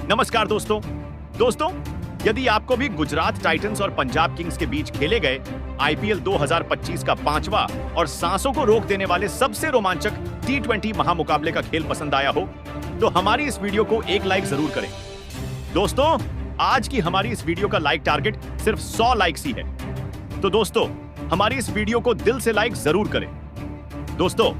नमस्कार दोस्तों, यदि आपको भी गुजरात टाइटंस और पंजाब किंग्स के बीच खेले गए आईपीएल 2025 का पांचवा और सांसों को रोक देने वाले सबसे रोमांचक टी20 महामुकाबले का खेल पसंद आया हो, तो हमारी इस वीडियो को एक लाइक जरूर करें। दोस्तों, आज की हमारी इस वीडियो का लाइक टारगेट सिर्फ 100 लाइक्स ही है। तो दोस्तों, हमारी इस वीडियो को दिल से लाइक जरूर करें। दोस्तों,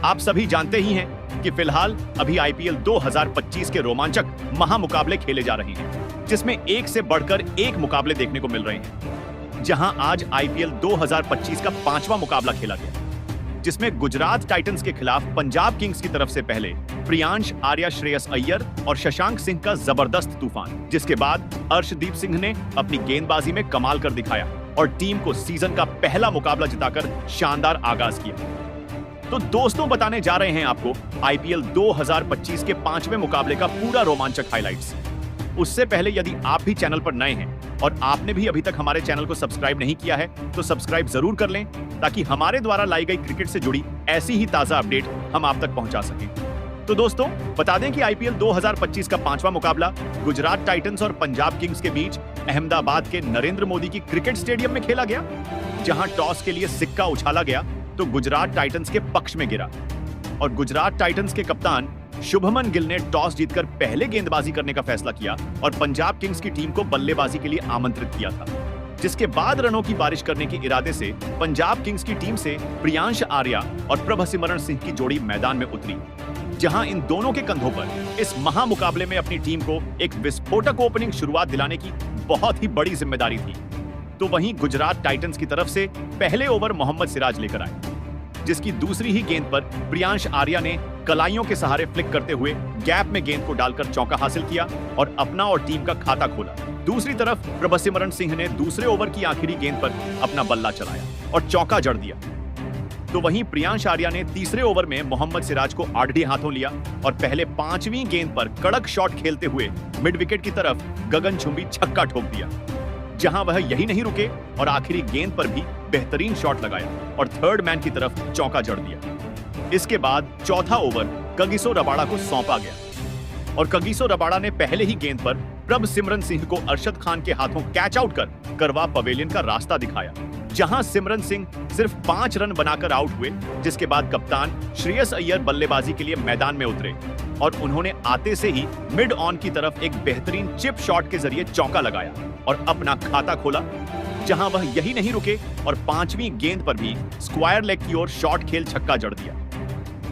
आप सभी जानते ही हैं कि फिलहाल अभी आईपीएल 2025 के रोमांचक महामुकाबले खेले जा रहे हैं, जिसमें एक से बढ़कर एक मुकाबले देखने को मिल रहे हैं। जहां आज आईपीएल 2025 का पांचवा मुकाबला खेला गया, जिसमें गुजरात टाइटंस के खिलाफ पंजाब किंग्स की तरफ से पहले प्रियांश आर्या, श्रेयस अय्यर और शशांक सिंह का जबरदस्त तूफान, जिसके बाद अर्शदीप सिंह ने अपनी गेंदबाजी में कमाल कर दिखाया और टीम को सीजन का पहला मुकाबला जिताकर शानदार आगाज किया। तो दोस्तों, बताने जा रहे हैं आपको आईपीएल 2025 के पांचवें मुकाबले का पूरा रोमांचक हाइलाइट्स। उससे पहले यदि आप भी चैनल पर नए हैं और आपने भी अभी तक हमारे चैनल को सब्सक्राइब नहीं किया है, तो सब्सक्राइब जरूर कर लें, ताकि हमारे द्वारा लाई गई क्रिकेट से जुड़ी ऐसी ही ताजा अपडेट हम आप तक पहुंचा सकें। तो दोस्तों, बता दें कि आईपीएल 2025 का पांचवा मुकाबला गुजरात टाइटंस और पंजाब किंग्स के बीच अहमदाबाद के नरेंद्र मोदी की क्रिकेट स्टेडियम में खेला गया, जहां टॉस के लिए सिक्का उछाला गया तो गुजरात टाइटंस के पक्ष में गिरा और गुजरात टाइटंस के कप्तान शुभमन गिल ने टॉस जीतकर पहले गेंदबाजी करने का फैसला किया और पंजाब किंग्स की टीम को बल्लेबाजी के लिए आमंत्रित किया था। जिसके बाद रनों की बारिश करने के इरादे से पंजाब किंग्स की टीम से प्रियांश आर्या और प्रभसिमरन सिंह की जोड़ी मैदान में उतरी, जहां इन दोनों के कंधों पर इस महामुकाबले में अपनी टीम को एक विस्फोटक ओपनिंग शुरुआत दिलाने की बहुत ही बड़ी जिम्मेदारी थी। तो वहीं गुजरात टाइटंस की तरफ से पहले ओवर मोहम्मद सिराज लेकर आए, जिसकी दूसरी ही गेंद पर प्रियांश आर्या ने कलाइयों के सहारे फ्लिक करते हुए गैप में गेंद को डालकर चौका हासिल किया और अपना और टीम का खाता खोला। दूसरी तरफ प्रभसिमरन सिंह ने दूसरे ओवर की आखिरी गेंद पर अपना बल्ला चलाया और चौका जड़ दिया। तो वहीं प्रियांश आर्या ने तीसरे ओवर में मोहम्मद सिराज को आड़े हाथों लिया और पहले पांचवीं गेंद पर कड़क शॉट खेलते हुए मिड विकेट की तरफ गगनचुंबी छक्का ठोक दिया, जहां वह यही नहीं रुके और आखिरी गेंद पर भी बेहतरीन शॉट लगाया और थर्ड मैन की तरफ चौका जड़ दिया। इसके बाद चौथा ओवर कगिसो रबाड़ा को सौंपा गया और कगिसो रबाड़ा ने पहले ही गेंद पर प्रभसिमरन सिंह को अरशद खान के हाथों कैच आउट कर करवा पवेलियन का रास्ता दिखाया, जहां सिमरन सिंह सिर्फ 5 रन बनाकर आउट हुए। जिसके बाद कप्तान श्रेयस अय्यर बल्लेबाजी के लिए मैदान में उतरे और उन्होंने आते से ही मिड ऑन की तरफ एक बेहतरीन चिप शॉट के जरिए चौका लगाया और अपना खाता खोला, जहां वह यही नहीं रुके और पांचवीं गेंद पर भी स्क्वायर लेग की ओर शॉट खेल छक्का जड़ दिया।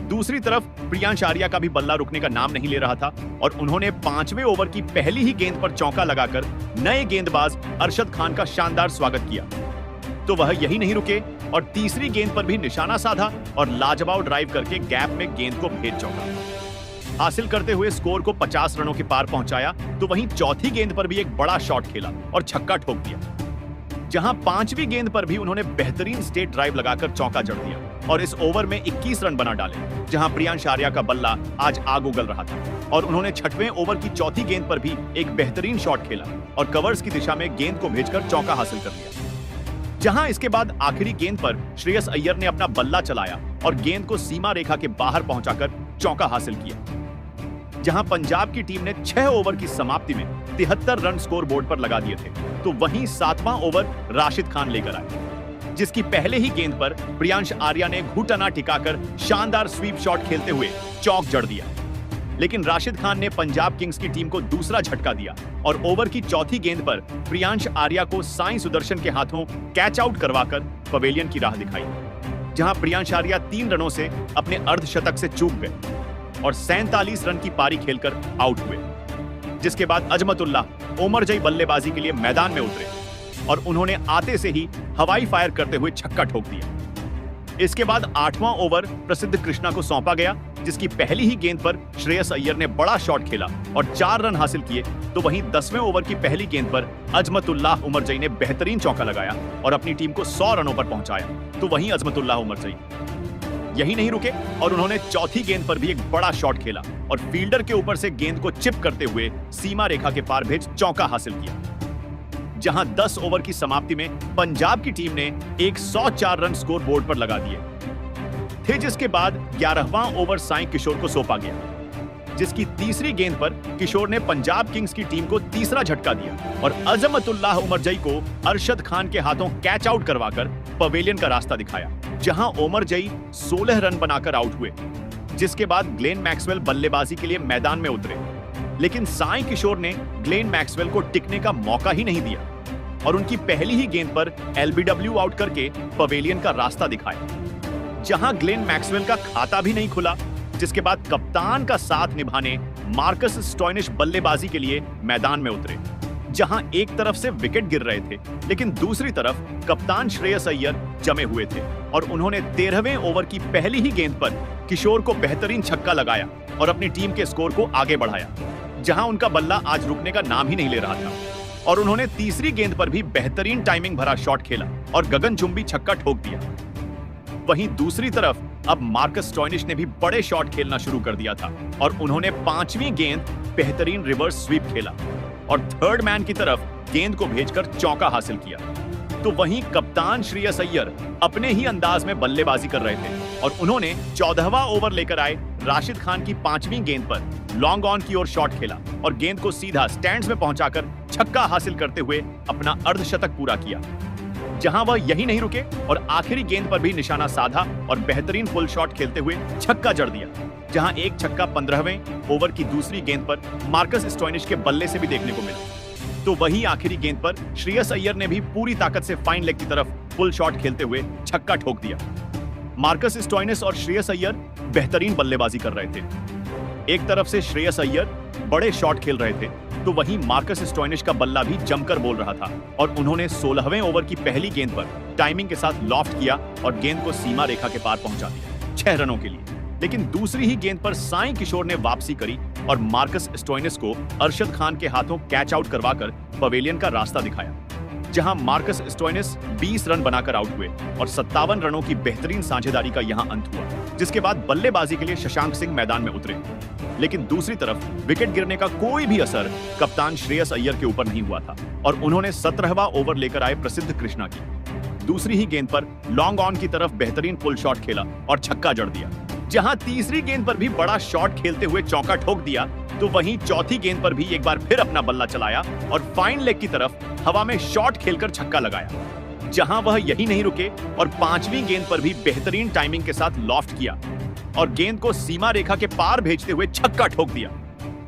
दूसरी तरफ प्रियांश आर्या का भी बल्ला रुकने का नाम नहीं ले रहा था और उन्होंने पांचवें ओवर की पहली ही गेंद पर चौका लगाकर नए गेंदबाज अरशद खान का शानदार स्वागत किया। तो वह यही नहीं रुके और तीसरी गेंद पर भी निशाना साधा और लाजवाब ड्राइव करके गैप में गेंद को भेज चौका हासिल करते हुए स्कोर को 50 रनों के पार पहुंचाया। तो वहीं चौथी गेंद पर भी एक बड़ा शॉट खेला और छक्का ठोक दिया, जहां पांचवी गेंद पर भी उन्होंने बेहतरीन स्टेट ड्राइव लगाकर चौका जड़ दिया और इस ओवर में 21 रन बना डाले, जहां प्रियांश आर्या का बल्ला आज आग उगल रहा था और उन्होंने छठवें ओवर की चौथी गेंद पर भी एक बेहतरीन शॉट खेला और कवर्स की दिशा में गेंद को भेजकर चौका हासिल कर लिया। जहां इसके बाद आखिरी गेंद पर श्रेयस अय्यर ने अपना बल्ला चलाया और गेंद को सीमा रेखा के बाहर पहुंचाकर चौका हासिल किया, जहां पंजाब की टीम ने 6 ओवर की समाप्ति में 73 रन स्कोर बोर्ड पर लगा दिए थे। तो वहीं 7वां ओवर राशिद खान लेकर आए, जिसकी पहले ही गेंद पर प्रियांश आर्या ने घुटना टिकाकर शानदार स्वीप शॉट खेलते हुए चौक जड़ दिया। लेकिन राशिद खान ने पंजाब किंग्स की टीम को दूसरा झटका दिया और ओवर की चौथी गेंद पर प्रियांश आर्या को साई सुदर्शन के हाथों कैच आउट करवाकर पवेलियन की राह दिखाई, जहां प्रियांश आर्या 3 रनों से अपने अर्धशतक से चूक गए और 47 रन की पारी खेलकर आउट हुए। जिसके बाद अजमतुल्लाह उमरजई बल्लेबाजी के लिए मैदान में उतरे और उन्होंने आते से ही हवाई फायर करते हुए छक्का ठोक दिया। इसके बाद 8वां ओवर प्रसिद्ध कृष्णा को सौंपा गया, जिसकी पहली ही गेंद पर श्रेयस अय्यर ने बड़ा शॉट खेला और 4 रन हासिल किए। तो वहीं 10वें ओवर की पहली गेंद पर अजमतुल्लाह उमरजई ने बेहतरीन चौका लगाया और अपनी टीम को 100 रनों पर पहुंचाया। तो वहीं अजमतुल्लाह उमरजई यही नहीं रुके और उन्होंने चौथी गेंद पर भी एक बड़ा शॉट खेला और फील्डर के ऊपर से गेंद को चिप करते हुए सीमा रेखा के पार भेज चौका हासिल किया, जहां 10 ओवर की समाप्ति में पंजाब की टीम ने 104 रन स्कोर बोर्ड पर लगा दिए थे। जिसके बाद 11वां ओवर साई किशोर को सौंपा गया जिसकी तीसरी गेंद पर किशोर ने पंजाब किंग्स की टीम को तीसरा झटका दिया और अजमतुल्लाह उमरजई को अरशद खान के हाथों कैच आउट करवाकर पवेलियन का रास्ता दिखाया, जहां उमरजई 16 रन बनाकर आउट हुए। जिसके बाद ग्लेन मैक्सवेल बल्लेबाजी के लिए मैदान में उतरे, लेकिन साई किशोर ने ग्लेन मैक्सवेल को टिकने का मौका ही नहीं दिया और उनकी पहली ही गेंद पर एलबीडब्ल्यू आउट करके पवेलियन का रास्ता दिखाया, जहां ग्लेन मैक्सवेल का खाता भी नहीं खुला। जिसके बाद कप्तान का साथ निभाने मार्कस स्टोइनिस बल्लेबाजी के लिए मैदान में उतरे, जहां एक तरफ से विकेट गिर रहे थे, लेकिन दूसरी तरफ कप्तान श्रेयस अय्यर जमे हुए थे और उन्होंने 13वें ओवर की पहली ही गेंद पर किशोर को बेहतरीन छक्का लगाया और अपनी टीम के स्कोर को आगे बढ़ाया, जहां उनका बल्ला आज रुकने का नाम ही नहीं ले रहा था। और उन्होंने तीसरी गेंद पर भी बेहतरीन टाइमिंग भरा शॉट खेला और गगनचुंबी छक्का ठोक दिया। वहीं दूसरी तरफ अब मार्कस स्टोइनिस ने भी बड़े शॉट खेलना शुरू कर दिया था और उन्होंने 5वीं गेंद बेहतरीन रिवर्स स्वीप खेला और थर्ड मैन की तरफ गेंद को भेजकर चौका हासिल किया। तो वहीं कप्तान श्रेयस अय्यर अपने ही अंदाज में बल्लेबाजी कर रहे थे और उन्होंने 14वां ओवर लेकर आए राशिद खान की 5वीं गेंद पर लॉन्ग ऑन की ओर शॉट खेला और गेंद को सीधा स्टैंड्स में पहुंचाकर छक्का हासिल करते हुए अपना अर्धशतक पूरा किया। जहां वह यही नहीं रुके और आखिरी गेंद पर भी निशाना साधा और बेहतरीन फुल शॉट खेलते हुए छक्का जड़ दिया, जहां एक छक्का 15वें ओवर की दूसरी गेंद पर मार्कस स्टोइनिस के बल्ले से भी देखने को मिला। तो वही आखिरी गेंद पर श्रेयस अय्यर ने भी पूरी ताकत से फाइन लेग की तरफ फुल शॉट खेलते हुए छक्का ठोक दिया। मार्कस स्टोइनिस और श्रेयस अय्यर बेहतरीन बल्लेबाजी कर रहे थे। एक तरफ से श्रेयस अय्यर बड़े शॉट खेल रहे थे, तो वहीं मार्कस स्टोइनिस का बल्ला भी जमकर बोल रहा था और उन्होंने 16वें ओवर की पहली गेंद पर टाइमिंग के साथ लॉफ्ट किया और गेंद को सीमा रेखा के पार पहुंचा दिया 6 रनों के लिए। लेकिन दूसरी ही गेंद पर साई किशोर ने वापसी करी और मार्कस स्टोइनिस को अरशद खान के हाथों कैच आउट करवाकर पवेलियन का रास्ता दिखाया, जहां मार्कस स्टोइनिस 20 रन बनाकर आउट हुए और 57 रनों की बेहतरीन साझेदारी का यहां अंत हुआ। जिसके बाद बल्लेबाजी के लिए शशांक सिंह मैदान में उतरे, लेकिन दूसरी तरफ विकेट गिरने का कोई भी असर कप्तान श्रेयस अय्यर के ऊपर नहीं हुआ था और उन्होंने 17वां ओवर लेकर आए प्रसिद्ध कृष्णा की दूसरी ही गेंद पर लॉन्ग ऑन की तरफ बेहतरीन पुल शॉट खेला और छक्का जड़ दिया, जहां तीसरी गेंद पर भी बड़ा शॉट खेलते हुए चौका ठोक दिया। तो वहीं चौथी गेंद पर भी एक बार फिर अपना बल्ला चलाया और फाइन लेग की तरफ हवा में शॉट खेलकर छक्का लगाया, जहां वह यही नहीं रुके और 5वीं गेंद पर भी बेहतरीन टाइमिंग के साथ लॉफ्ट किया और गेंद को सीमा रेखा के पार भेजते हुए छक्का ठोक दिया।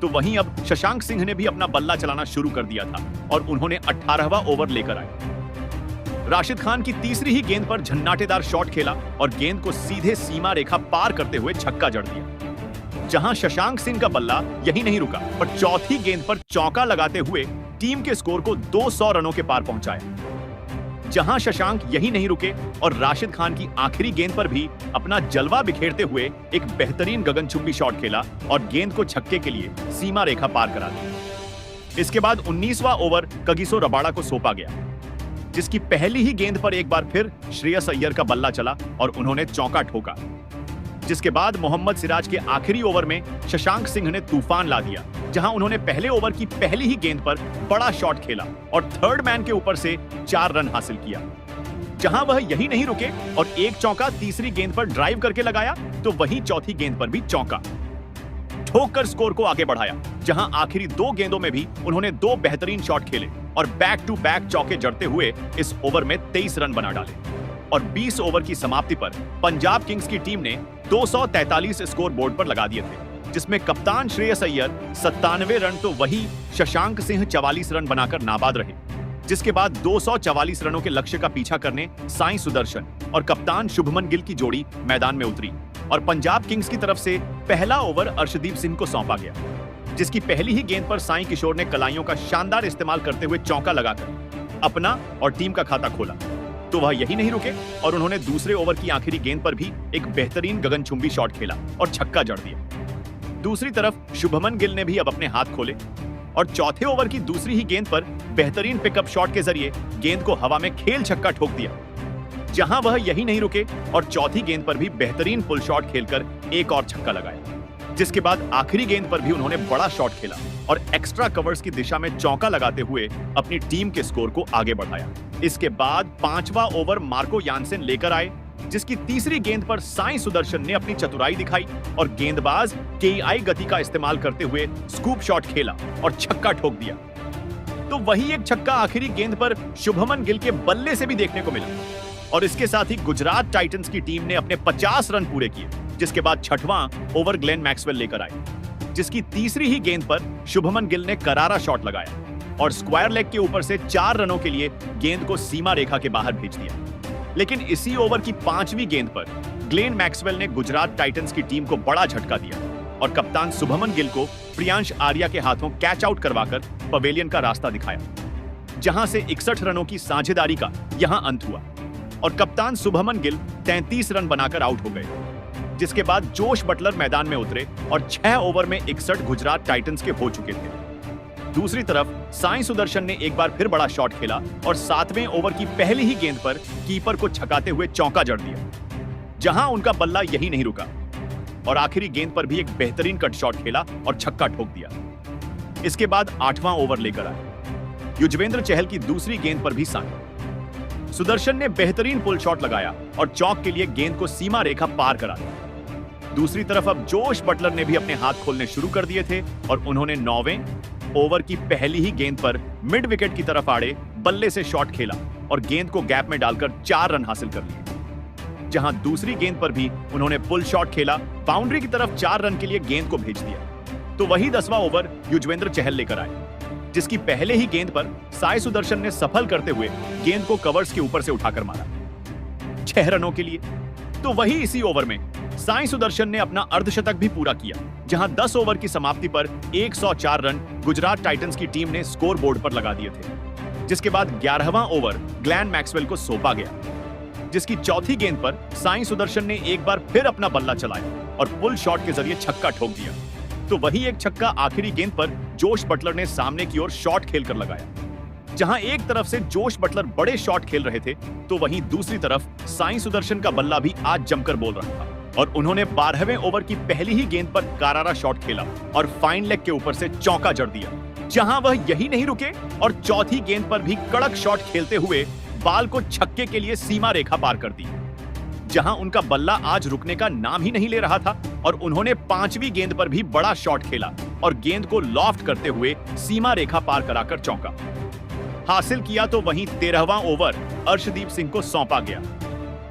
तो वहीं अब शशांक सिंह ने भी अपना बल्ला चलाना शुरू कर दिया था और उन्होंने 18वां ओवर लेकर आए। राशिद खान की तीसरी ही गेंद पर झन्नाटेदार शॉट खेला और गेंद को सीधे सीमा रेखा पार करते हुए छक्का जड़ दिया, जहां शशांक सिंह का बल्ला यही नहीं रुका और चौथी गेंद पर चौका लगाते हुए टीम के स्कोर को 200 रनों के पार पहुंचाया। जहां शशांक यही नहीं रुके और राशिद खान की आखिरी गेंद पर भी अपना जलवा बिखेरते हुए एक बेहतरीन गगनचुंबी शॉट खेला और गेंद को छक्के के लिए सीमा रेखा पार करा दी। इसके बाद 19वां ओवर कगिसो रबाड़ा को सौंपा गया, जिसकी पहली ही गेंद पर एक बार फिर श्रेयस अय्यर का बल्ला चला और उन्होंने चौका ठोका। जिसके बाद मोहम्मद सिराज के आखिरी ओवर में शशांक सिंह ने तूफान ला दिया, जहां उन्होंने पहले ओवर की पहली ही गेंद पर बड़ा शॉट खेला और थर्ड मैन के ऊपर से 4 रन हासिल किया। जहां वह यही नहीं रुके और एक चौका तीसरी गेंद पर ड्राइव करके लगाया, तो वहीं चौथी गेंद पर भी चौका ठोक कर स्कोर को आगे बढ़ाया, जहां आखिरी 2 गेंदों में भी उन्होंने 2 बेहतरीन शॉट खेले और बैक टू बैक चौके जड़ते हुए इस ओवर में 23 रन बना डाले। और 20 ओवर की समाप्ति पर पंजाब किंग्स की टीम ने 243 स्कोर बोर्ड पर लगा दिए थे, जिसमें कप्तान श्रेयस अय्यर 97 रन तो वही शशांक सिंह 44 रन बनाकर नाबाद रहे। जिसके बाद 244 रनों के लक्ष्य का पीछा करने साई सुदर्शन और कप्तान शुभमन गिल की जोड़ी मैदान में उतरी और पंजाब किंग्स की तरफ से पहला ओवर अर्शदीप सिंह को सौंपा गया, जिसकी पहली ही गेंद पर साई किशोर ने कलाइयों का शानदार इस्तेमाल करते हुए चौका लगाकर अपना और टीम का खाता खोला। तो वह यही नहीं रुके और उन्होंने दूसरे ओवर की आखिरी गेंद पर भी एक बेहतरीन गगनचुंबी शॉट खेला और छक्का जड़ दिया। दूसरी तरफ शुभमन गिल ने भी अब अपने हाथ खोले और चौथे ओवर की दूसरी ही गेंद पर बेहतरीन पिकअप शॉट के जरिए गेंद को हवा में खेल छक्का ठोक दिया, जहां वह यही नहीं रुके और चौथी गेंद पर भी बेहतरीन पुल शॉट खेलकर एक और छक्का लगाया। जिसके बाद आखिरी गेंद पर भी उन्होंने बड़ा शॉट खेला और एक्स्ट्रा कवर्स की दिशा में चौका लगाते हुए अपनी टीम के स्कोर को आगे बढ़ाया। इसके बाद 5वां ओवर मार्को यानसेन लेकर आए जिसकी तीसरी गेंद पर साई सुदर्शन ने अपनी चतुराई दिखाई और गेंदबाज केआई गति का इस्तेमाल करते हुए स्कूप शॉट खेला और छक्का ठोक दिया। तो वही एक छक्का आखिरी गेंद पर शुभमन गिल के बल्ले से भी देखने को मिला और इसके साथ ही गुजरात टाइटंस की टीम ने अपने 50 रन पूरे किए, जिसके बाद छठवां ओवर ग्लेन मैक्सवेल लेकर आए, जिसकी तीसरी ही गेंद पर शुभमन गिल ने करारा शॉट लगाया और स्क्वायर लेग के ऊपर से 4 रनों के लिए गेंद को सीमा रेखा के बाहर भेज दिया। लेकिन इसी ओवर की 5वीं गेंद पर ग्लेन मैक्सवेल ने गुजरात टाइटंस की टीम को बड़ा झटका दिया और कप्तान शुभमन गिल को प्रियांश आर्या के हाथों कैच आउट करवाकर पवेलियन का रास्ता दिखाया, जहां से 61 रनों की साझेदारी का यहां अंत हुआ और कप्तान शुभमन गिल 33 रन बनाकर आउट हो गए। जिसके बाद जोश बटलर मैदान में उतरे और 6 ओवर में 61 गुजरात टाइटंस के हो चुके थे। दूसरी तरफ साई सुदर्शन ने एक बार फिर बड़ा शॉट खेला और 7वें ओवर की पहली ही गेंद पर कीपर को छकाते हुए चौका जड़ दिया, जहां उनका बल्ला यही नहीं रुका और आखिरी गेंद पर भी एक बेहतरीन कट शॉट खेला और छक्का ठोक दिया। इसके बाद 8वां ओवर लेकर आए। युजवेंद्र चहल की दूसरी गेंद पर भी साई सुदर्शन ने बेहतरीन पुल शॉट लगाया और चौक के लिए गेंद को सीमा रेखा पार करा दिया। दूसरी तरफ अब जोश बटलर ने भी अपने हाथ खोलने शुरू कर दिए थे और उन्होंने 9वें ओवर की पहली ही गेंद पर मिड विकेट की तरफ आड़े बल्ले से शॉट खेला और गेंद को गैप में डालकर 4 रन हासिल कर लिए। जहां दूसरी गेंद पर भी उन्होंने पुल शॉट खेला, बाउंड्री की तरफ 4 रन के लिए गेंद को भेज दिया। तो वही 10वां ओवर युजवेंद्र चहल लेकर आए, जिसकी पहले ही गेंद पर साई सुदर्शन ने सफल करते हुए गेंद को कवर्स के ऊपर से उठाकर मारा 6 रनों के लिए। तो वही इसी ओवर में साई सुदर्शन ने अपना अर्धशतक भी पूरा किया, जहां 10 ओवर की समाप्ति पर 104 रन गुजरात टाइटंस की टीम ने स्कोर बोर्ड पर लगा दिए थे। जिसके बाद 11वां ओवर ग्लेन मैक्सवेल को सौंपा गया, जिसकी चौथी गेंद पर साई सुदर्शन ने एक बार फिर अपना बल्ला चलाया और पुल शॉट के जरिए छक्का ठोक दिया। तो वही एक छक्का आखिरी गेंद पर जोश बटलर ने सामने की ओर शॉट खेलकर लगाया। जहां एक तरफ से जोश बटलर बड़े शॉट खेल रहे थे, तो वहीं दूसरी तरफ साई सुदर्शन का बल्ला भी आज जमकर बोल रहा था और उन्होंने 12वें ओवर की पहली ही गेंद पर करारा शॉट खेला और फाइन लेग के ऊपर से चौका जड़ दिया। जहां वह यही नहीं रुके और चौथी गेंद पर भी कड़क शॉट खेलते हुए बाल को छक्के के लिए सीमा रेखा पार कर दी, जहां उनका बल्ला आज रुकने का नाम ही नहीं ले रहा था और उन्होंने 5वीं गेंद पर भी बड़ा शॉट खेला और गेंद को लॉफ्ट करते हुए सीमा रेखा पार कराकर चौका हासिल किया। तो वहीं 13वां ओवर अर्शदीप सिंह को सौंपा गया,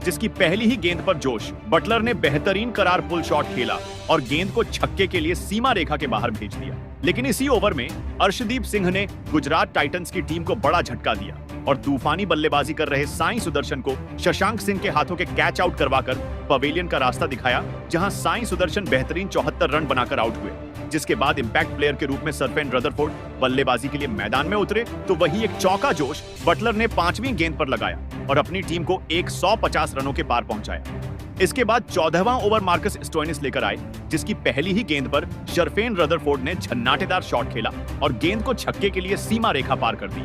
जिसकी पहली ही गेंद पर जोश बटलर ने बेहतरीन करार पुल शॉट खेला और गेंद को छक्के के लिए सीमा रेखा के बाहर भेज दिया। लेकिन इसी ओवर में अर्शदीप सिंह ने गुजरात टाइटंस की टीम को बड़ा झटका दिया और तूफानी बल्लेबाजी कर रहे साई सुदर्शन को शशांक सिंह के हाथों के कैच आउट करवाकर पवेलियन का रास्ता दिखाया, जहां साई सुदर्शन बेहतरीन 74 रन बनाकर आउट हुए। जिसके बाद इंपैक्ट प्लेयर के रूप में सरफेन रदरफोर्ड बल्लेबाजी के लिए मैदान में उतरे, तो वही एक चौका जोश बटलर ने 5वीं गेंद पर लगाया और अपनी टीम को 150 रनों के पार पहुंचाया। इसके बाद 14वां ओवर मार्कस स्टोइनिस लेकर आए, जिसकी पहली ही गेंद पर सरफेन रदरफोर्ड ने झन्नाटेदार शॉट खेला और गेंद को छक्के के लिए सीमा रेखा पार कर दी।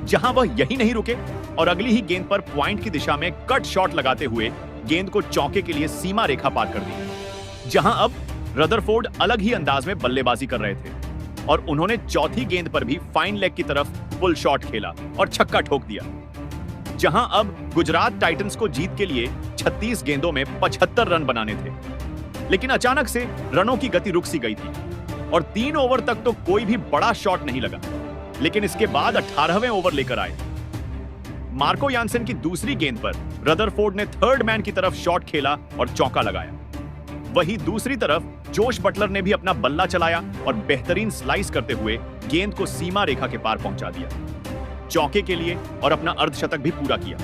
जहां वह यही नहीं रुके और अगली ही गेंद पर पॉइंट की दिशा में कट शॉट लगाते हुए गेंद को चौके के लिए सीमा रेखा पार कर दी। जहां अब रदरफोर्ड अलग ही अंदाज में बल्लेबाजी कर रहे थे और उन्होंने चौथी गेंद पर भी फाइन लेग की तरफ पुल शॉट खेला और छक्का ठोक दिया। जहां अब गुजरात टाइटंस को जीत के लिए 36 गेंदों में 75 रन बनाने थे, लेकिन अचानक से रनों की गति रुक सी गई थी और 3 ओवर तक तो कोई भी बड़ा शॉट नहीं लगा। लेकिन इसके बाद 18वें ओवर लेकर आए। मार्को यानसेन की दूसरी गेंद पर रदरफोर्ड ने थर्ड मैन की तरफ शॉट खेला और चौका लगाया। वहीं दूसरी तरफ जोश बटलर ने भी अपना बल्ला चलाया और बेहतरीन स्लाइस करते हुए गेंद को सीमा रेखा के पार पहुंचा दिया चौके के लिए और अपना अर्धशतक भी पूरा किया।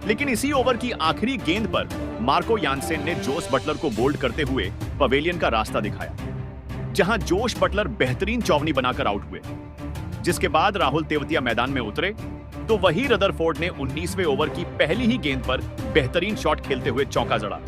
लेकिन इसी ओवर की आखिरी गेंद पर मार्को यानसेन ने जोश बटलर को बोल्ड करते हुए पवेलियन का रास्ता दिखाया, जहां जोश बटलर बेहतरीन चौवनी बनाकर आउट हुए। जिसके बाद राहुल तेवतिया मैदान में उतरे, तो वही रदरफोर्ड ने 19वें ओवर की पहली ही गेंद पर बेहतरीन शॉट खेलते हुए चौका जड़ा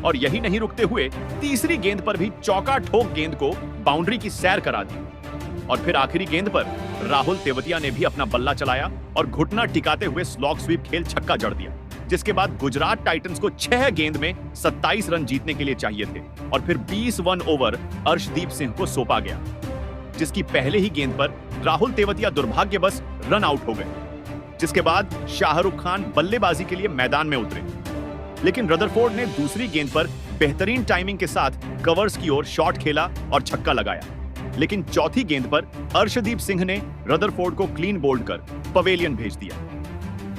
और यही नहीं रुकते हुए तीसरी गेंद पर भी चौका ठोक गेंद को बाउंड्री की सैर करा दी और फिर आखिरी गेंद पर राहुल तेवतिया ने भी अपना बल्ला चलाया और घुटना टिकाते हुए स्लॉग स्वीप खेल छक्का जड़ दिया। जिसके बाद गुजरात टाइटंस को 6 गेंद में 27 रन जीतने के लिए चाहिए थे और फिर 21 ओवर अर्शदीप सिंह को सौंपा गया, जिसकी पहले ही गेंद पर राहुल तेवतिया दुर्भाग्यवश रन आउट हो गए। जिसके बाद शाहरुख खान बल्लेबाजी के लिए मैदान में उतरे लेकिन रदरफोर्ड ने दूसरी गेंद पर बेहतरीन टाइमिंग के साथ कवर्स की ओर शॉट खेला और छक्का लगाया। लेकिन चौथी गेंद पर अर्शदीप सिंह ने रदरफोर्ड को क्लीन बोल्ड कर पवेलियन भेज दिया,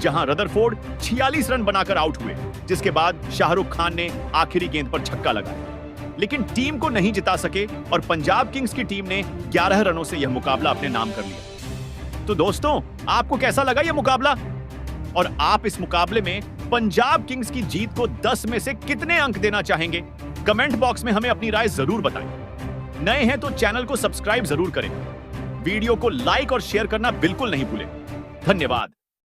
जहां रदरफोर्ड 46 रन बनाकर आउट हुए, जिसके बाद शाहरुख खान ने आखिरी गेंद पर छक्का लगाया। लेकिन टीम को नहीं जिता सके और पंजाब किंग्स की टीम ने 11 रनों से यह मुकाबला अपने नाम कर लिया। तो दोस्तों, आपको कैसा लगा यह मुकाबला? और आप इस मुकाबले में पंजाब किंग्स की जीत को 10 में से कितने अंक देना चाहेंगे? कमेंट बॉक्स में हमें अपनी राय जरूर बताएं। नए हैं तो चैनल को सब्सक्राइब जरूर करें। वीडियो को लाइक और शेयर करना बिल्कुल नहीं भूलें। धन्यवाद।